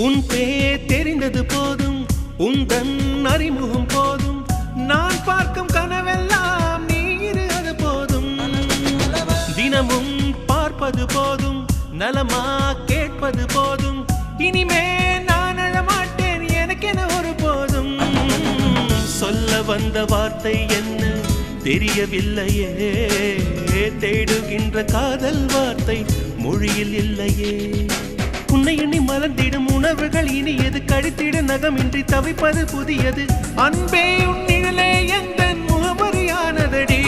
உன் பேர் தெரிந்தது போதும், உந்தன் அறிமுகம் போதும், நான் பார்க்கும் கனவெல்லாம் நீ அது போதும். தினமும் பார்ப்பது போதும், நலமா கேட்பது போதும், இனிமே நான் அழமாட்டேன் எனக்கென ஒரு போதும். சொல்ல வந்த வார்த்தை என்ன தெரியவில்லையே, தேடுகின்ற காதல் வார்த்தை மொழியில் இல்லையே. உன்னை எண்ணி மலர்ந்திடும் உணர்வுகள் இனியது, கழித்திட நகமின்றி தவிப்பது புதியது. அன்பே உன் நிழலே எந்த முகமறியானதடி.